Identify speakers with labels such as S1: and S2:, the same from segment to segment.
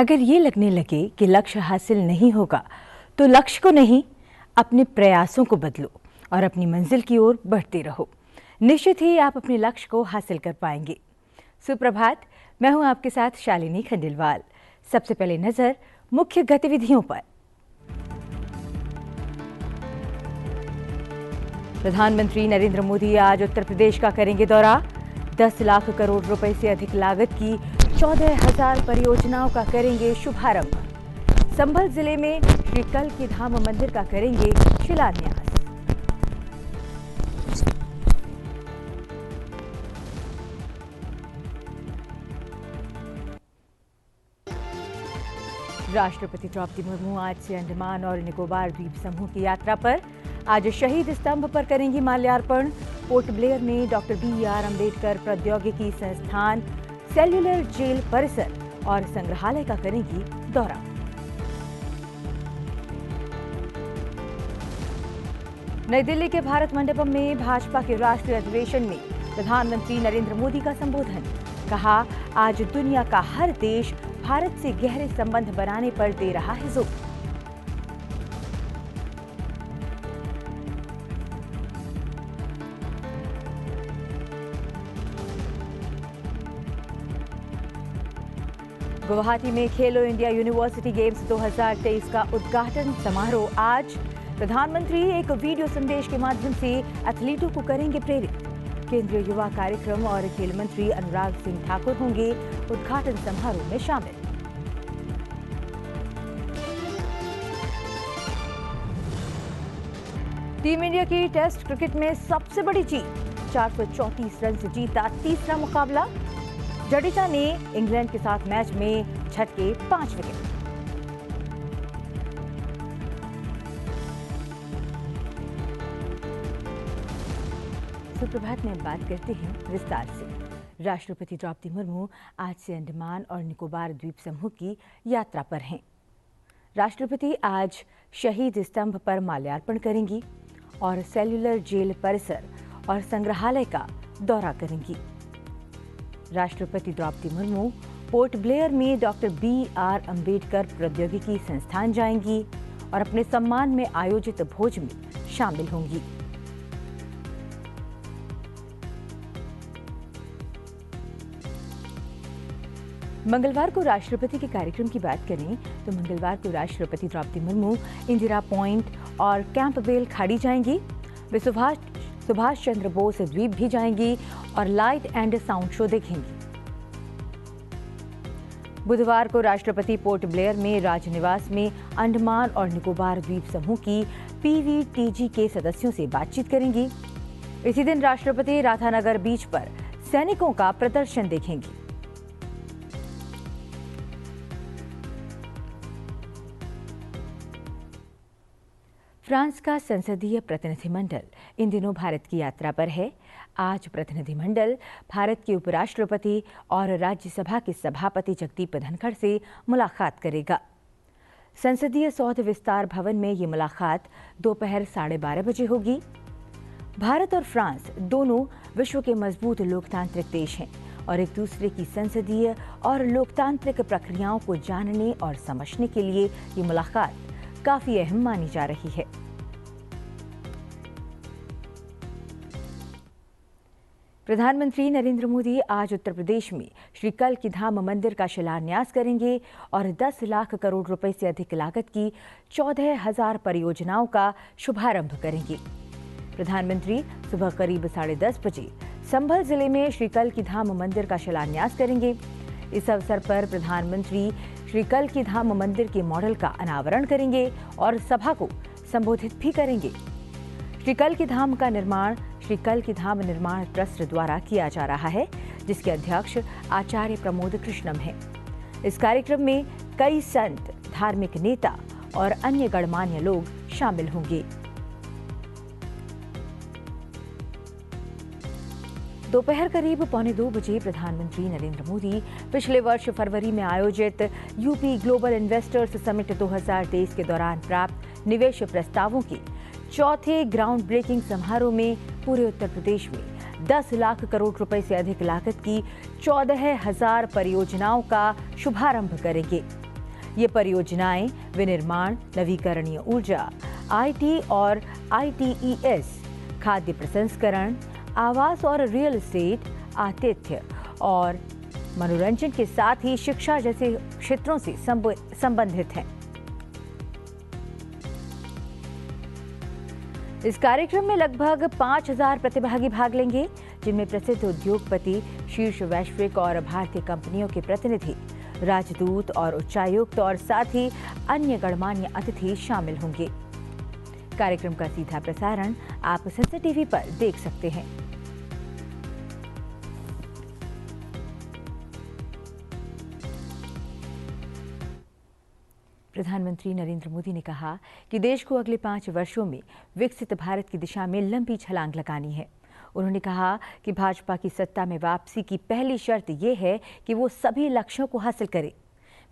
S1: अगर ये लगने लगे कि लक्ष्य हासिल नहीं होगा तो लक्ष्य को नहीं, अपने प्रयासों को बदलो और अपनी मंजिल की ओर बढ़ते रहो। निश्चित ही आप अपने लक्ष्य को हासिल कर पाएंगे। सुप्रभात, मैं हूं आपके साथ शालिनी खंडेलवाल। सबसे पहले नजर मुख्य गतिविधियों पर। प्रधानमंत्री नरेंद्र मोदी आज उत्तर प्रदेश का करेंगे दौरा। 10 लाख करोड़ रुपए से अधिक लागत की 14,000 परियोजनाओं का करेंगे शुभारंभ। संभल जिले में श्री कल्की धाम मंदिर का करेंगे शिलान्यास। राष्ट्रपति द्रौपदी मुर्मू आज से अंडमान और निकोबार द्वीप समूह की यात्रा पर। आज शहीद स्तंभ पर करेंगी माल्यार्पण। पोर्ट ब्लेयर में डॉक्टर BR अम्बेडकर प्रौद्योगिकी संस्थान, सेल्युलर जेल परिसर और संग्रहालय का करेंगी दौरा। नई दिल्ली के भारत मंडपम में भाजपा के राष्ट्रीय अधिवेशन में प्रधानमंत्री नरेंद्र मोदी का संबोधन। कहा, आज दुनिया का हर देश भारत से गहरे संबंध बनाने पर दे रहा है जोर। गुवाहाटी में खेलो इंडिया यूनिवर्सिटी गेम्स 2023 का उद्घाटन समारोह आज। प्रधानमंत्री एक वीडियो संदेश के माध्यम से एथलीटों को करेंगे प्रेरित। केंद्रीय युवा कार्यक्रम और खेल मंत्री अनुराग सिंह ठाकुर होंगे उद्घाटन समारोह में शामिल। टीम इंडिया की टेस्ट क्रिकेट में सबसे बड़ी जीत, 434 रन से जीता तीसरा मुकाबला। जडेजा ने इंग्लैंड के साथ मैच में झटके 5 विकेट। सुप्रभात में बात करते हैं विस्तार से। राष्ट्रपति द्रौपदी मुर्मू आज से अंडमान और निकोबार द्वीप समूह की यात्रा पर हैं। राष्ट्रपति आज शहीद स्तंभ पर माल्यार्पण करेंगी और सेल्युलर जेल परिसर और संग्रहालय का दौरा करेंगी। राष्ट्रपति द्रौपदी मुर्मू पोर्ट ब्लेयर में डॉक्टर BR अम्बेडकर प्रौद्योगिकी संस्थान जाएंगी और अपने सम्मान में आयोजित भोज में शामिल होंगी। मंगलवार को राष्ट्रपति के कार्यक्रम की बात करें तो मंगलवार को राष्ट्रपति द्रौपदी मुर्मू इंदिरा पॉइंट और कैंपबेल खाड़ी जाएंगी। वे सुभाष चंद्र बोस द्वीप भी जाएंगी और लाइट एंड साउंड शो देखेंगी। बुधवार को राष्ट्रपति पोर्ट ब्लेयर में राजनिवास में अंडमान और निकोबार द्वीप समूह की PVTG के सदस्यों से बातचीत करेंगी। इसी दिन राष्ट्रपति राधानगर बीच पर सैनिकों का प्रदर्शन देखेंगी। फ्रांस का संसदीय प्रतिनिधिमंडल इन दिनों भारत की यात्रा पर है। आज प्रतिनिधिमंडल भारत के उपराष्ट्रपति और राज्यसभा के सभापति जगदीप धनखड़ से मुलाकात करेगा। संसदीय सौध विस्तार भवन में ये मुलाकात दोपहर 12:30 बजे होगी। भारत और फ्रांस दोनों विश्व के मजबूत लोकतांत्रिक देश हैं और एक दूसरे की संसदीय और लोकतांत्रिक प्रक्रियाओं को जानने और समझने के लिए ये मुलाकात काफी अहम मानी जा रही है। प्रधानमंत्री नरेंद्र मोदी आज उत्तर प्रदेश में श्री कल्की धाम मंदिर का शिलान्यास करेंगे और 10 लाख करोड़ रुपए से अधिक लागत की 14,000 परियोजनाओं का शुभारंभ करेंगे। प्रधानमंत्री सुबह करीब 10:30 बजे संभल जिले में श्री कल्की धाम मंदिर का शिलान्यास करेंगे। इस अवसर पर प्रधानमंत्री श्री कल्की धाम मंदिर के मॉडल का अनावरण करेंगे और सभा को संबोधित भी करेंगे। श्री कल्की धाम का निर्माण श्री कल्की धाम निर्माण ट्रस्ट द्वारा किया जा रहा है, जिसके अध्यक्ष आचार्य प्रमोद कृष्णम हैं। इस कार्यक्रम में कई संत, धार्मिक नेता और अन्य गणमान्य लोग शामिल होंगे। दोपहर करीब 1:45 बजे प्रधानमंत्री नरेंद्र मोदी पिछले वर्ष फरवरी में आयोजित यूपी ग्लोबल इन्वेस्टर्स समिट 2023 के दौरान प्राप्त निवेश प्रस्तावों के चौथे ग्राउंड ब्रेकिंग समारोह में पूरे उत्तर प्रदेश में 10 लाख करोड़ रुपए से अधिक लागत की 14,000 परियोजनाओं का शुभारंभ करेंगे। ये परियोजनाएं विनिर्माण, नवीकरणीय ऊर्जा, आईटी और आईटीईएस, खाद्य प्रसंस्करण, आवास और रियल एस्टेट, आतिथ्य और मनोरंजन के साथ ही शिक्षा जैसे क्षेत्रों से संबंधित हैं। इस कार्यक्रम में लगभग 5,000 प्रतिभागी भाग लेंगे, जिनमें प्रसिद्ध उद्योगपति, शीर्ष वैश्विक और भारतीय कंपनियों के प्रतिनिधि, राजदूत और उच्चायुक्त और साथ ही अन्य गणमान्य अतिथि शामिल होंगे। कार्यक्रम का सीधा प्रसारण आप संसद टीवी पर देख सकते हैं। प्रधानमंत्री नरेंद्र मोदी ने कहा कि देश को अगले 5 वर्षों में विकसित भारत की दिशा में लंबी छलांग लगानी है। उन्होंने कहा कि भाजपा की सत्ता में वापसी की पहली शर्त यह है कि वो सभी लक्ष्यों को हासिल करे।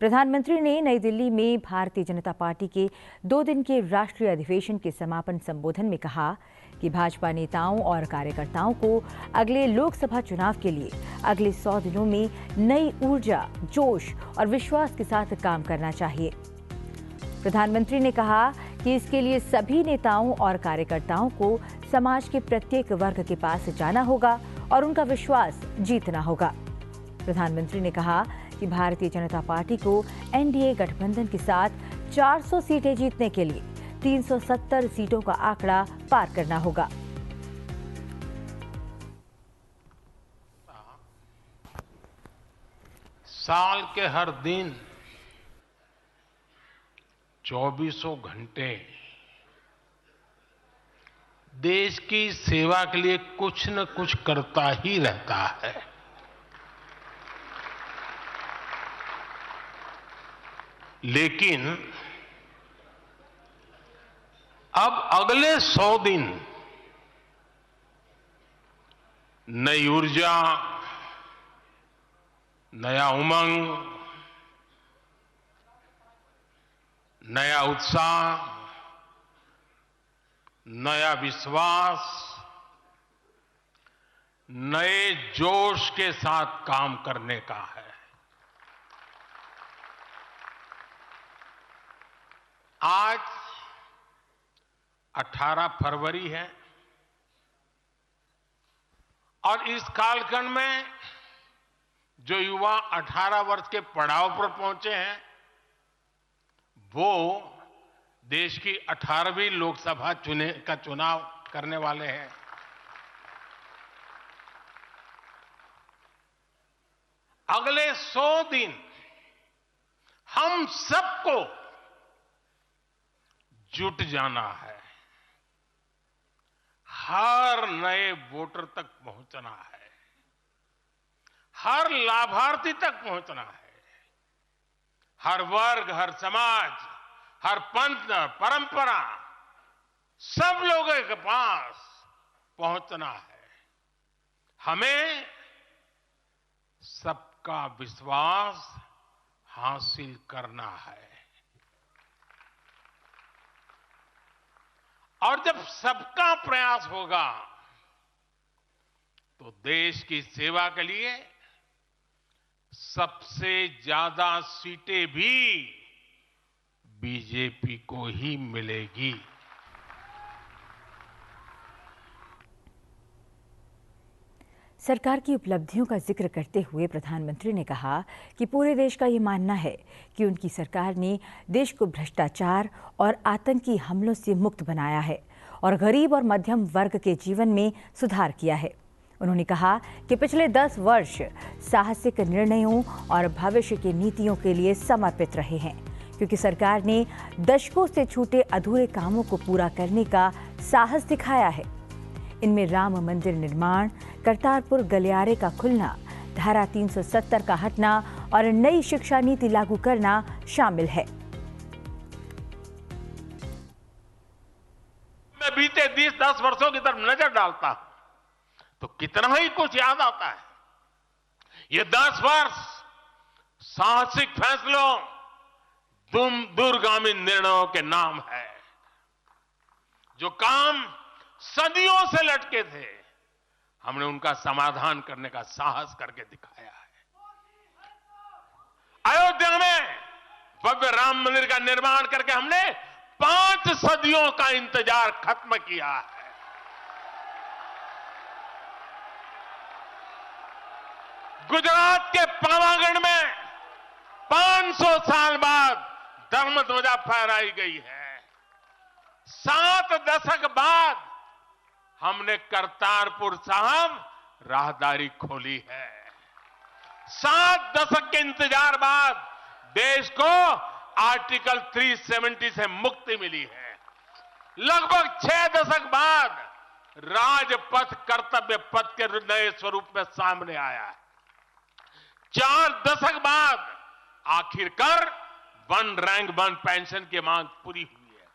S1: प्रधानमंत्री ने नई दिल्ली में भारतीय जनता पार्टी के 2 दिन के राष्ट्रीय अधिवेशन के समापन संबोधन में कहा कि भाजपा नेताओं और कार्यकर्ताओं को अगले लोकसभा चुनाव के लिए अगले 100 दिनों में नई ऊर्जा, जोश और विश्वास के साथ काम करना चाहिए। प्रधानमंत्री ने कहा कि इसके लिए सभी नेताओं और कार्यकर्ताओं को समाज के प्रत्येक वर्ग के पास जाना होगा और उनका विश्वास जीतना होगा। प्रधानमंत्री ने कहा कि भारतीय जनता पार्टी को एनडीए गठबंधन के साथ 400 सीटें जीतने के लिए 370 सीटों का आंकड़ा पार करना होगा।
S2: साल के हर दिन 24 घंटे देश की सेवा के लिए कुछ न कुछ करता ही रहता है। लेकिन अब अगले 100 दिन नई ऊर्जा, नया उमंग, नया उत्साह, नया विश्वास, नए जोश के साथ काम करने का है। आज 18 फरवरी है और इस कालखंड में जो युवा 18 वर्ष के पड़ाव पर पहुंचे हैं, वो देश की 18वीं लोकसभा का चुनाव करने वाले हैं। अगले 100 दिन हम सबको जुट जाना है, हर नए वोटर तक पहुंचना है, हर लाभार्थी तक पहुंचना है, हर वर्ग, हर समाज, हर पंथ, परंपरा, सब लोगों के पास पहुंचना है। हमें सबका विश्वास हासिल करना है। और जब सबका प्रयास होगा तो देश की सेवा के लिए सबसे ज्यादा सीटें भी बीजेपी को ही मिलेगी।
S1: सरकार की उपलब्धियों का जिक्र करते हुए प्रधानमंत्री ने कहा कि पूरे देश का ये मानना है कि उनकी सरकार ने देश को भ्रष्टाचार और आतंकी हमलों से मुक्त बनाया है और गरीब और मध्यम वर्ग के जीवन में सुधार किया है। उन्होंने कहा कि पिछले 10 वर्ष साहसिक निर्णयों और भविष्य की नीतियों के लिए समर्पित रहे हैं, क्योंकि सरकार ने दशकों से छूटे अधूरे कामों को पूरा करने का साहस दिखाया है। इनमें राम मंदिर निर्माण, करतारपुर गलियारे का खुलना, धारा 370 का हटना और नई शिक्षा नीति लागू करना शामिल है।
S2: मैं बीते 10 वर्षों की तरफ नजर डालता हूं तो कितना ही कुछ याद आता है। ये 10 वर्ष साहसिक फैसलों, दूरगामी निर्णयों के नाम है। जो काम सदियों से लटके थे, हमने उनका समाधान करने का साहस करके दिखाया है। अयोध्या में भव्य राम मंदिर का निर्माण करके हमने 5 सदियों का इंतजार खत्म किया है। गुजरात के पावागढ़ में 500 साल बाद धर्म ध्वजा फहराई गई है। 7 दशक बाद हमने करतारपुर साहिब राहदारी खोली है। 7 दशक के इंतजार बाद देश को आर्टिकल 370 से मुक्ति मिली है। लगभग 6 दशक बाद राजपथ कर्तव्य पथ के नए स्वरूप में सामने आया है। 4 दशक बाद आखिरकार 1 रैंक 1 पेंशन की मांग पूरी हुई है।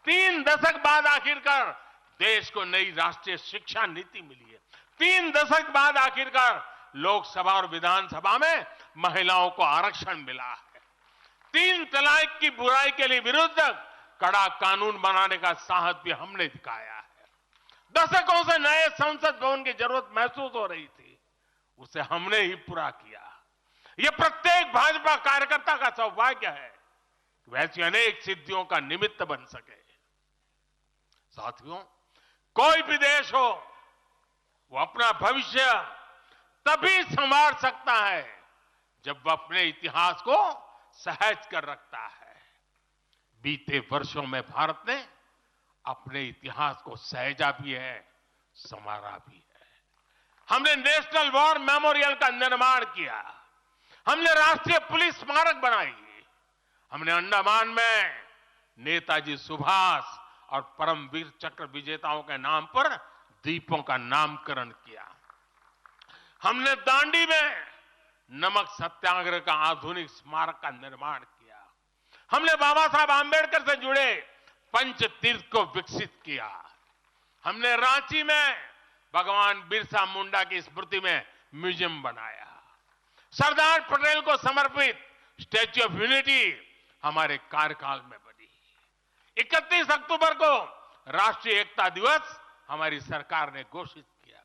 S2: 3 दशक बाद आखिरकार देश को नई राष्ट्रीय शिक्षा नीति मिली है। 3 दशक बाद आखिरकार लोकसभा और विधानसभा में महिलाओं को आरक्षण मिला है। 3 तलाक की बुराई के लिए विरुद्ध कड़ा कानून बनाने का साहस भी हमने दिखाया है। दशकों से नए संसद भवन की जरूरत महसूस हो रही थी, उसे हमने ही पूरा किया। यह प्रत्येक भाजपा कार्यकर्ता का सौभाग्य है कि वैसी अनेक सिद्धियों का निमित्त बन सके। साथियों, कोई भी देश हो, वो अपना भविष्य तभी संवार सकता है जब वह अपने इतिहास को सहज कर रखता है। बीते वर्षों में भारत ने अपने इतिहास को सहेजा भी है, संवारा भी है। हमने नेशनल वॉर मेमोरियल का निर्माण किया। हमने राष्ट्रीय पुलिस स्मारक बनाई। हमने अंडमान में नेताजी सुभाष और परमवीर चक्र विजेताओं के नाम पर द्वीपों का नामकरण किया। हमने दांडी में नमक सत्याग्रह का आधुनिक स्मारक का निर्माण किया। हमने बाबा साहब आंबेडकर से जुड़े पंचतीर्थ को विकसित किया। हमने रांची में भगवान बिरसा मुंडा की स्मृति में म्यूजियम बनाया। सरदार पटेल को समर्पित स्टैच्यू ऑफ यूनिटी हमारे कार्यकाल में बनी। 31 अक्टूबर को राष्ट्रीय एकता दिवस हमारी सरकार ने घोषित किया।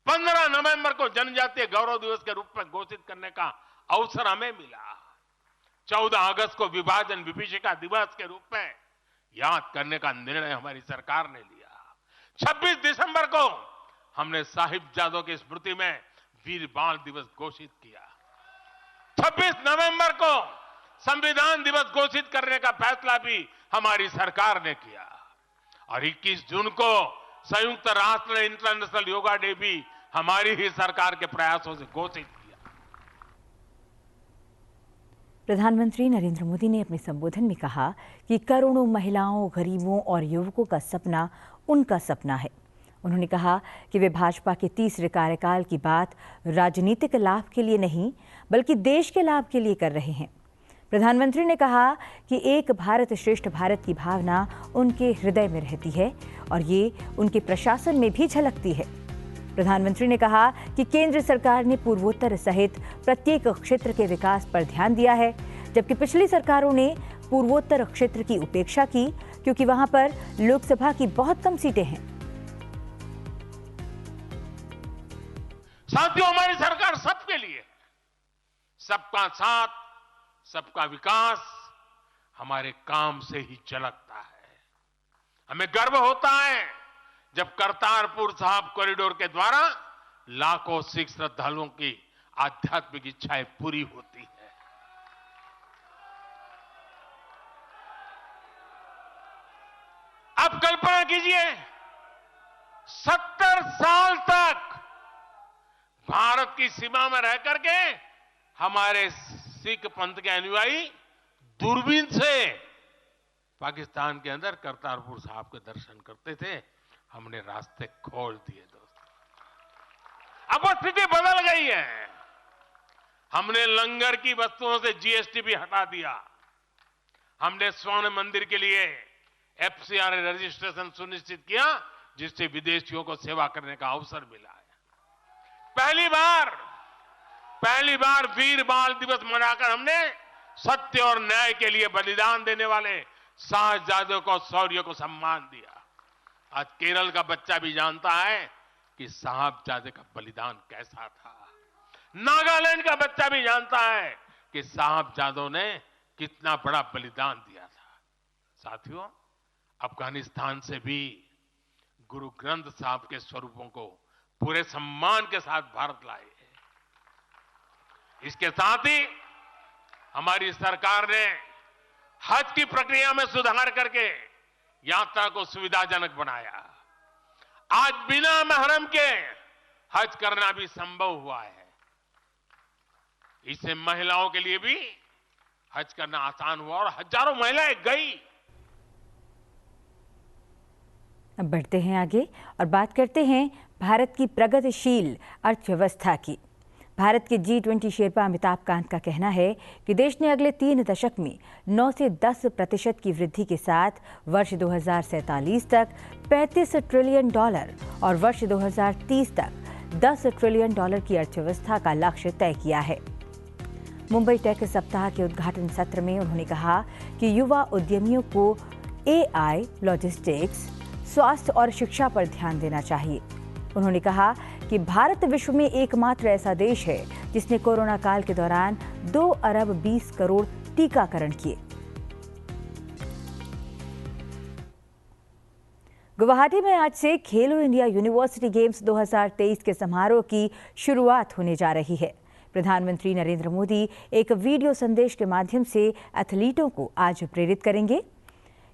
S2: 15 नवंबर को जनजातीय गौरव दिवस के रूप में घोषित करने का अवसर हमें मिला। 14 अगस्त को विभाजन विभीषिका दिवस के रूप में याद करने का निर्णय हमारी सरकार ने लिया। 26 दिसंबर को हमने साहिबजादों की स्मृति में वीर बाल दिवस घोषित किया। 26 नवंबर को संविधान दिवस घोषित करने का फैसला भी हमारी सरकार ने किया और 21 जून को संयुक्त राष्ट्र ने इंटरनेशनल योगा डे भी हमारी ही सरकार के प्रयासों से घोषित किया।
S1: प्रधानमंत्री नरेंद्र मोदी ने अपने संबोधन में कहा कि करोड़ों महिलाओं, गरीबों और युवकों का सपना उनका सपना है। उन्होंने कहा कि वे भाजपा के तीसरे कार्यकाल की बात राजनीतिक लाभ के लिए नहीं, बल्कि देश के लाभ के लिए कर रहे हैं। प्रधानमंत्री ने कहा कि एक भारत श्रेष्ठ भारत की भावना उनके हृदय में रहती है और ये उनके प्रशासन में भी झलकती है। प्रधानमंत्री ने कहा कि केंद्र सरकार ने पूर्वोत्तर सहित प्रत्येक क्षेत्र के विकास पर ध्यान दिया है, जबकि पिछली सरकारों ने पूर्वोत्तर क्षेत्र की उपेक्षा की क्योंकि वहां पर लोकसभा की बहुत कम सीटें हैं।
S2: साथियों, हमारी सरकार सबके लिए है। सबका साथ, सबका विकास हमारे काम से ही झलकता है। हमें गर्व होता है जब करतारपुर साहिब कॉरिडोर के द्वारा लाखों सिख श्रद्धालुओं की आध्यात्मिक इच्छाएं पूरी होती है। अब कल्पना कीजिए, 70 साल तक भारत की सीमा में रह करके हमारे सिख पंथ के अनुयायी दूरबीन से पाकिस्तान के अंदर करतारपुर साहिब के दर्शन करते थे। हमने रास्ते खोल दिए दोस्तों। अब वो स्थिति बदल गई है। हमने लंगर की वस्तुओं से जीएसटी भी हटा दिया। हमने स्वर्ण मंदिर के लिए एफसीआर रजिस्ट्रेशन सुनिश्चित किया, जिससे विदेशियों को सेवा करने का अवसर मिला है। पहली बार वीर बाल दिवस मनाकर हमने सत्य और न्याय के लिए बलिदान देने वाले साहसजादों को, शौर्य को सम्मान दिया। आज केरल का बच्चा भी जानता है कि साहबजादे का बलिदान कैसा था। नागालैंड का बच्चा भी जानता है कि साहबजादों ने कितना बड़ा बलिदान दिया था। साथियों, अफगानिस्तान से भी गुरु ग्रंथ साहब के स्वरूपों को पूरे सम्मान के साथ भारत लाए। इसके साथ ही हमारी सरकार ने हज की प्रक्रिया में सुधार करके यात्रा को सुविधाजनक बनाया। आज बिना महरम के हज करना भी संभव हुआ है। इससे महिलाओं के लिए भी हज करना आसान हुआ और हजारों महिलाएं गई।
S1: अब बढ़ते हैं आगे और बात करते हैं भारत की प्रगतिशील अर्थव्यवस्था की। भारत के G20 शेरपा अमिताभ कांत का कहना है कि देश ने अगले 3 दशक में 9 से 10% की वृद्धि के साथ वर्ष 2047 तक $35 ट्रिलियन और वर्ष 2030 तक $10 ट्रिलियन की अर्थव्यवस्था का लक्ष्य तय किया है। मुंबई टेक सप्ताह के उद्घाटन सत्र में उन्होंने कहा कि युवा उद्यमियों को AI, लॉजिस्टिक्स, स्वास्थ्य और शिक्षा पर ध्यान देना चाहिए। उन्होंने कहा कि भारत विश्व में एकमात्र ऐसा देश है जिसने कोरोना काल के दौरान 2 अरब 20 करोड़ टीकाकरण किए। गुवाहाटी में आज से खेलो इंडिया यूनिवर्सिटी गेम्स 2023 के समारोह की शुरुआत होने जा रही है। प्रधानमंत्री नरेंद्र मोदी एक वीडियो संदेश के माध्यम से एथलीटों को आज प्रेरित करेंगे।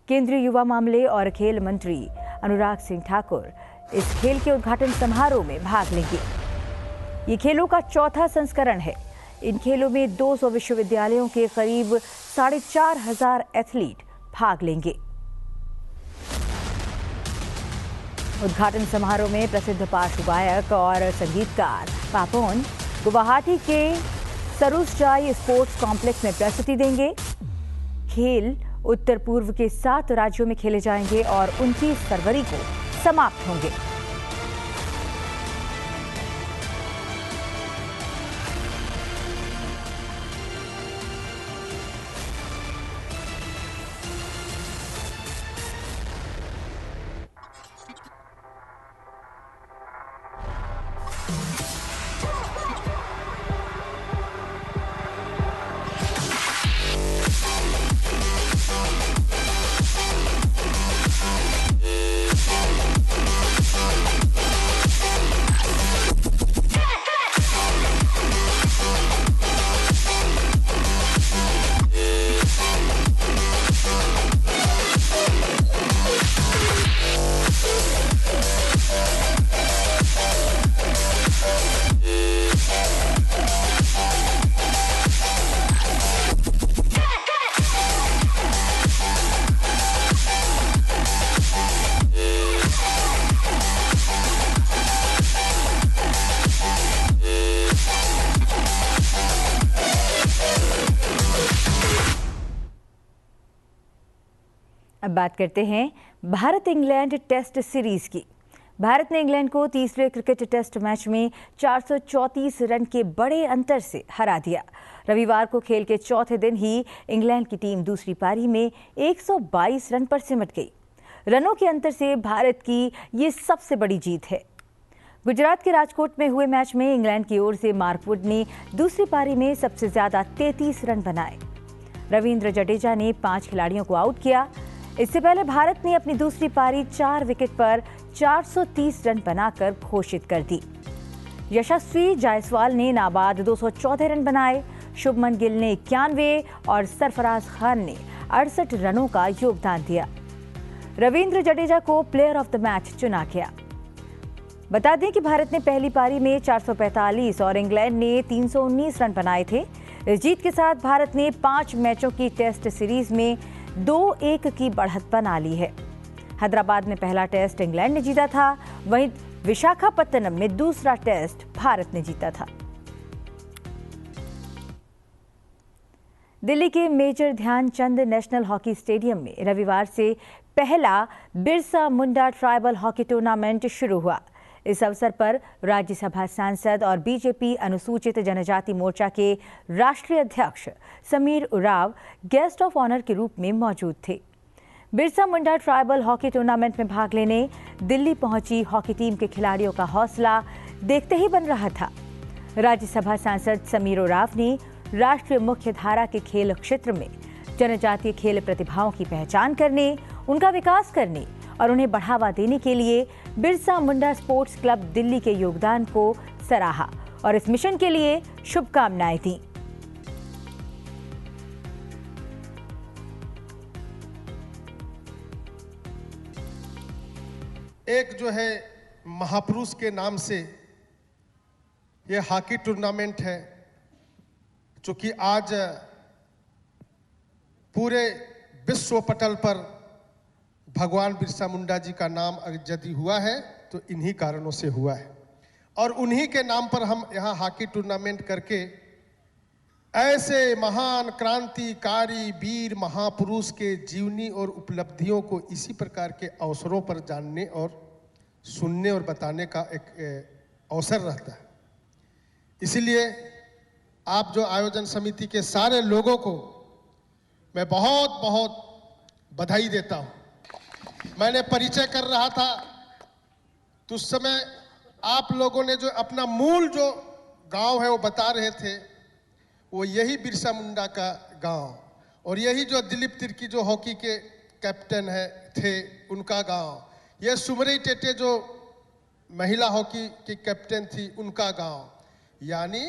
S1: केंद्रीय युवा मामले और खेल मंत्री अनुराग सिंह ठाकुर इस खेल के उद्घाटन समारोह में भाग लेंगे। ये खेलों का चौथा संस्करण है। इन खेलों में 200 विश्वविद्यालयों के करीब 4,500 एथलीट भाग लेंगे। उद्घाटन समारोह में प्रसिद्ध पार्श्व गायक और संगीतकार पापोन गुवाहाटी के सरुसजाई स्पोर्ट्स कॉम्प्लेक्स में प्रस्तुति देंगे। खेल उत्तर पूर्व के 7 राज्यों में खेले जाएंगे और 29 फरवरी को समाप्त होंगे। अब बात करते हैं भारत इंग्लैंड टेस्ट सीरीज की। भारत ने इंग्लैंड को तीसरे क्रिकेट टेस्ट मैच में 434 रन के बड़े अंतर से हरा दिया। रविवार को खेल के चौथे दिन ही इंग्लैंड की टीम दूसरी पारी में 122 रन पर सिमट गई। रनों के अंतर से भारत की ये सबसे बड़ी जीत है। गुजरात के राजकोट में हुए मैच में इंग्लैंड की ओर से मार्क वुड ने दूसरी पारी में सबसे ज्यादा 33 रन बनाए। रविंद्र जडेजा ने 5 खिलाड़ियों को आउट किया। इससे पहले भारत ने अपनी दूसरी पारी 4 विकेट पर 430 रन बनाकर घोषित कर दी। यशस्वी जायसवाल ने नाबाद 214 रन बनाए। शुभमन गिल ने 91 और सरफराज खान ने 68 रनों का योगदान दिया। रविंद्र जडेजा को प्लेयर ऑफ द मैच चुना गया। बता दें कि भारत ने पहली पारी में 445 और इंग्लैंड ने 319 रन बनाए थे। इस जीत के साथ भारत ने 5 मैचों की टेस्ट सीरीज में 2-1 की बढ़त बना ली है। हैदराबाद में पहला टेस्ट इंग्लैंड ने जीता था, वहीं विशाखापत्तनम में दूसरा टेस्ट भारत ने जीता था। दिल्ली के major Dhyanchand national hockey stadium में रविवार से पहला Birsa Munda tribal hockey tournament शुरू हुआ। इस अवसर पर राज्यसभा सांसद और बीजेपी अनुसूचित जनजाति मोर्चा के राष्ट्रीय अध्यक्ष Sameer Oraon guest of honour के रूप में मौजूद थे। Birsa Munda tribal hockey tournament में भाग लेने दिल्ली पहुंची हॉकी टीम के खिलाड़ियों का हौसला देखते ही बन रहा था। राज्यसभा सांसद समीर उरांव ने राष्ट्रीय मुख्य धारा के खेल क्षेत्र में जनजातीय खेल प्रतिभाओं की पहचान करने, उनका विकास करने और उन्हें बढ़ावा देने के लिए बिरसा मुंडा स्पोर्ट्स क्लब दिल्ली के योगदान को सराहा और इस मिशन के लिए शुभकामनाएं दी।
S3: एक जो है महापुरुष के नाम से ये हॉकी टूर्नामेंट है, जो कि आज पूरे विश्व पटल पर भगवान बिरसा मुंडा जी का नाम यदि हुआ है तो इन्हीं कारणों से हुआ है और उन्हीं के नाम पर हम यहाँ हॉकी टूर्नामेंट करके ऐसे महान क्रांतिकारी वीर महापुरुष के जीवनी और उपलब्धियों को इसी प्रकार के अवसरों पर जानने और सुनने और बताने का एक अवसर रहता है। इसलिए आप जो आयोजन समिति के सारे लोगों को मैं बहुत बहुत बधाई देता हूँ। मैंने परिचय कर रहा था तो उस समय आप लोगों ने जो अपना मूल जो गांव है वो बता रहे थे, वो यही बिरसा मुंडा का गांव और यही जो दिलीप तिर्की जो हॉकी के कैप्टन थे उनका गांव, ये सुमरी टेटे जो महिला हॉकी की कैप्टन थी उनका गांव। यानी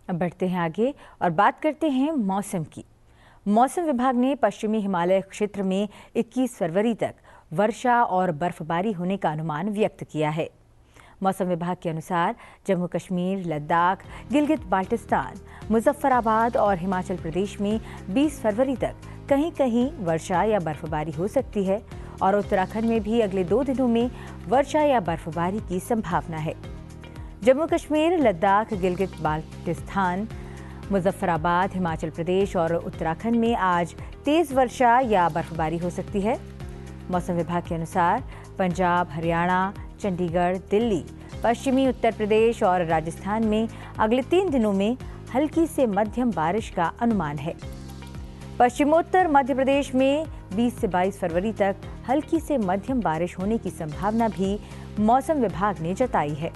S1: अब बढ़ते हैं आगे और बात करते हैं मौसम की। मौसम विभाग ने पश्चिमी हिमालय क्षेत्र में 21 फरवरी तक वर्षा और बर्फबारी होने का अनुमान व्यक्त किया है। मौसम विभाग के अनुसार जम्मू कश्मीर, लद्दाख, गिलगित बाल्टिस्तान, मुजफ्फराबाद और हिमाचल प्रदेश में 20 फरवरी तक कहीं कहीं वर्षा या बर्फबारी हो सकती है और उत्तराखंड में भी अगले 2 दिनों में वर्षा या बर्फबारी की संभावना है। जम्मू कश्मीर, लद्दाख, गिलगित बाल्टिस्तान, मुजफ्फराबाद, हिमाचल प्रदेश और उत्तराखंड में आज तेज वर्षा या बर्फबारी हो सकती है। मौसम विभाग के अनुसार पंजाब, हरियाणा, चंडीगढ़, दिल्ली, पश्चिमी उत्तर प्रदेश और राजस्थान में अगले 3 दिनों में हल्की से मध्यम बारिश का अनुमान है। पश्चिमोत्तर मध्य प्रदेश में 20 से 22 फरवरी तक हल्की से मध्यम बारिश होने की संभावना भी मौसम विभाग ने जताई है।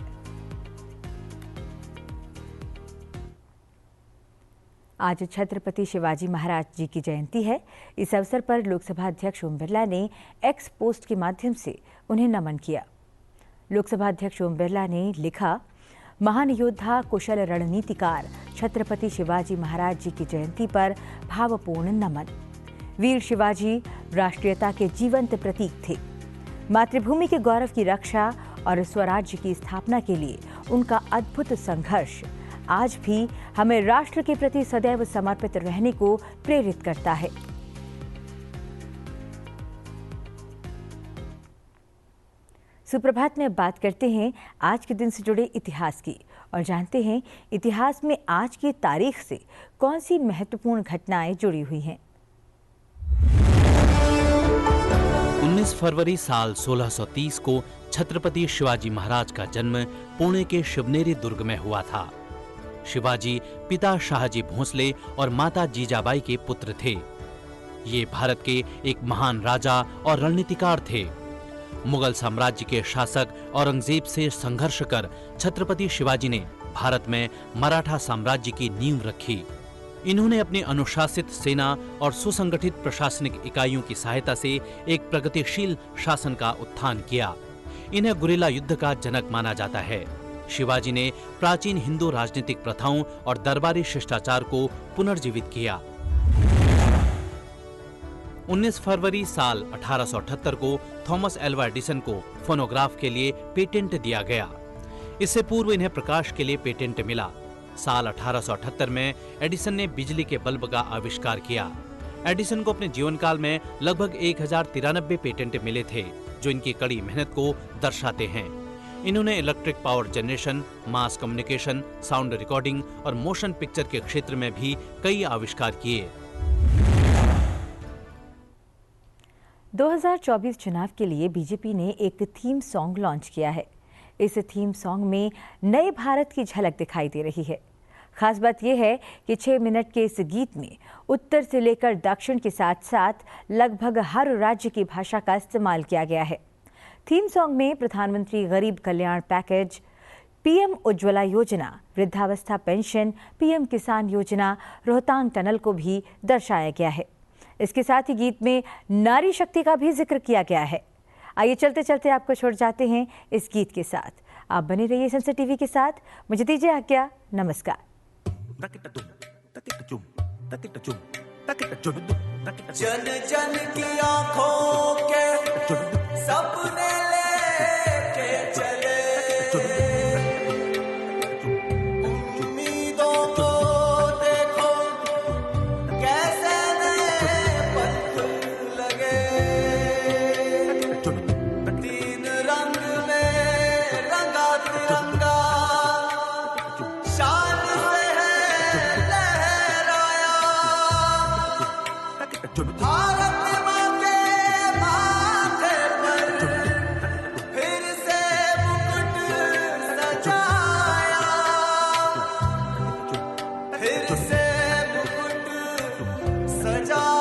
S1: आज छत्रपति शिवाजी महाराज जी की जयंती है। इस अवसर पर लोकसभा अध्यक्ष ओम बिरला ने एक्स पोस्ट के माध्यम से उन्हें नमन किया। लोकसभा अध्यक्ष ओम बिरला ने लिखा, महान योद्धा, कुशल रणनीतिकार छत्रपति शिवाजी महाराज जी की जयंती पर भावपूर्ण नमन। वीर शिवाजी राष्ट्रीयता के जीवंत प्रतीक थे। मातृभूमि के गौरव की रक्षा और स्वराज्य की स्थापना के लिए उनका अद्भुत संघर्ष आज भी हमें राष्ट्र के प्रति सदैव समर्पित रहने को प्रेरित करता है। सुप्रभात में बात करते हैं आज के दिन से जुड़े इतिहास की और जानते हैं इतिहास में आज की तारीख से कौन सी महत्वपूर्ण घटनाएं जुड़ी हुई हैं।
S4: 19 फरवरी साल 1630 को छत्रपति शिवाजी महाराज का जन्म पुणे के शिवनेरी दुर्ग में हुआ था। शिवाजी पिता शाहजी भोंसले और माता जीजाबाई के पुत्र थे। ये भारत के एक महान राजा और रणनीतिकार थे। मुगल साम्राज्य के शासक औरंगजेब से संघर्ष कर छत्रपति शिवाजी ने भारत में मराठा साम्राज्य की नींव रखी। इन्होंने अपनी अनुशासित सेना और सुसंगठित प्रशासनिक इकाइयों की सहायता से एक प्रगतिशील शासन का उत्थान किया। इन्हें गुरिल्ला युद्ध का जनक माना जाता है। शिवाजी ने प्राचीन हिंदू राजनीतिक प्रथाओं और दरबारी शिष्टाचार को पुनर्जीवित किया। 19 फरवरी साल 1878 को थॉमस एल्वा एडिसन को फोनोग्राफ के लिए पेटेंट दिया गया। इससे पूर्व इन्हें प्रकाश के लिए पेटेंट मिला। साल 1878 में एडिसन ने बिजली के बल्ब का आविष्कार किया। एडिसन को अपने जीवन काल में लगभग 1093 पेटेंट मिले थे, जो इनकी कड़ी मेहनत को दर्शाते हैं। इन्होंने electric power generation, mass communication, sound recording और मोशन पिक्चर के क्षेत्र में भी कई आविष्कार किए।
S1: 2024 चुनाव के लिए बीजेपी ने एक थीम सॉन्ग लॉन्च किया है। इस थीम सॉन्ग में नए भारत की झलक दिखाई दे रही है। खास बात यह है कि 6 मिनट के इस गीत में उत्तर से लेकर दक्षिण के साथ साथ लगभग हर राज्य की भाषा का इस्तेमाल किया गया है। थीम सॉन्ग में प्रधानमंत्री गरीब कल्याण पैकेज, पीएम उज्ज्वला योजना, वृद्धावस्था पेंशन, पीएम किसान योजना, रोहतांग टनल को भी दर्शाया गया है। इसके साथ ही गीत में नारी शक्ति का भी जिक्र किया गया है। आइए चलते चलते आपको छोड़ जाते हैं इस गीत के साथ। आप बने रहिए सनसेट टीवी के साथ। मुझे दीजिए आज्ञा। नमस्कार।
S5: जन जन की आंखों के सपने लेके चले, उम्मीदों को देखो कैसे नए पथ लगे, तीन रंग में रंगा तिरंगा शान से है लहराया, भारत मां के माथे पर फिर से मुकुट सजाया, फिर से मुकुट सजाया।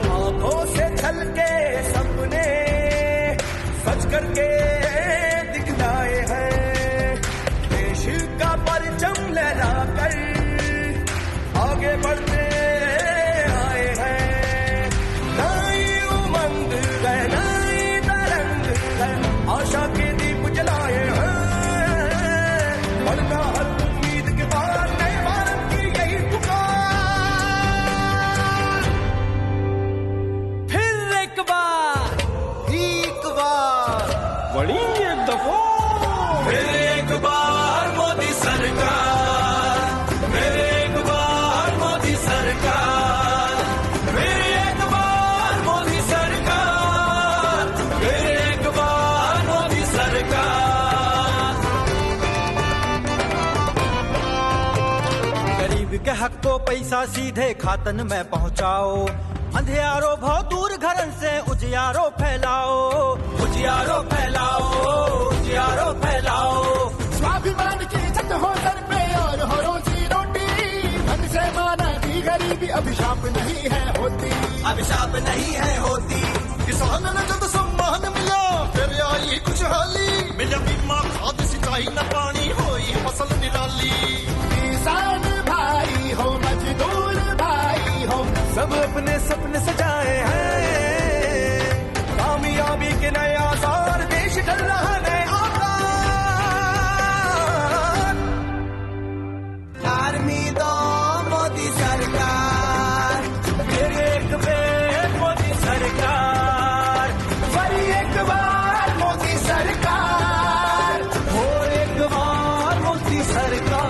S5: आंखों से छलके सपने सच करके दिखलाए हैं, देश का परचम लहराकर आगे बढ़ते आए हैं। नई उमंग है, नई तरंग है, आशा के दीप जलाए हैं, बढ़ना हर उम्मीद के बाद नए भारत की यही पुकार। फिर एक बार बड़ी एक दफा फिर एक बार मोदी सरकार, फिर एक बार मोदी सरकार, फिर एक बार मोदी सरकार, फिर एक बार मोदी सरकार। गरीब के हक को पैसा सीधे खातन में पहुंचाओ, अंधियारो भाव दूर घरन से उजियारो फैलाओ, उजियारो फैलाओ, उजियारो फैलाओ।
S6: स्वाभिमान की इज्जत हो सर पे और हो रोजी रोटी, धन से माना की गरीबी अभिशाप नहीं है होती,
S5: अभिशाप नहीं है होती।
S6: किसान ने जब सम्मान मिला फिर आई खुशहाली,
S5: मिला बीमा खाद सिंचाई न पानी होई फसल निराली।
S6: किसान भाई हो मजदूर भाई हो,
S5: सब अपने सपने सजाए हैं, कामयाबी के नए आसार, देश ढल रहा नए आकार। आर्मी दो मोदी सरकार, फिर एक बेर मोदी सरकार,
S6: फिर एक बार मोदी सरकार,
S5: और एक बार मोदी सरकार।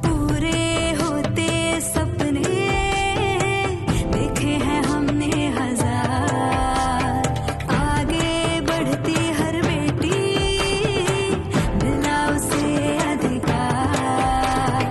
S7: पूरे होते सपने देखे हैं हमने हजार, आगे बढ़ती हर बेटी मिला उसे अधिकार।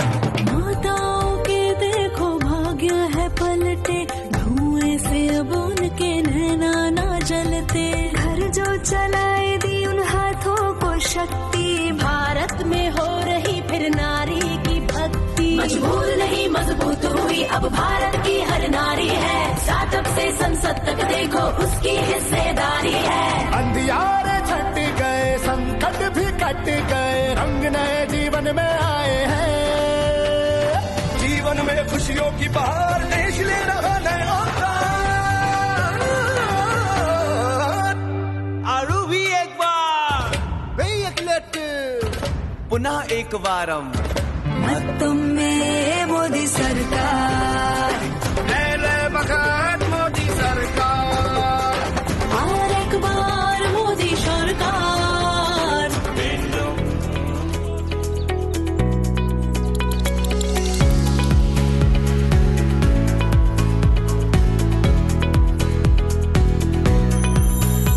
S7: माताओं के देखो भाग्य है पलटे, धुएं से अब उनके नैना ना जलते। घर जो चलाए दी उन हाथों को शक्ति, भारत में हो रही फिर नारी की भक्ति। मजबूर नहीं मजबूत हुई अब भारत की हर नारी है, स्टार्टअप से संसद तक देखो उसकी हिस्सेदारी है।
S6: अंधियारे छट गए, संकट भी कट गए, रंग नए जीवन में आए हैं।
S5: जीवन में खुशियों की बहार देश ले रहा नया अवतार। आरू भी एक बार पुनः एक बारम
S7: मत तुम में मोदी सरकार,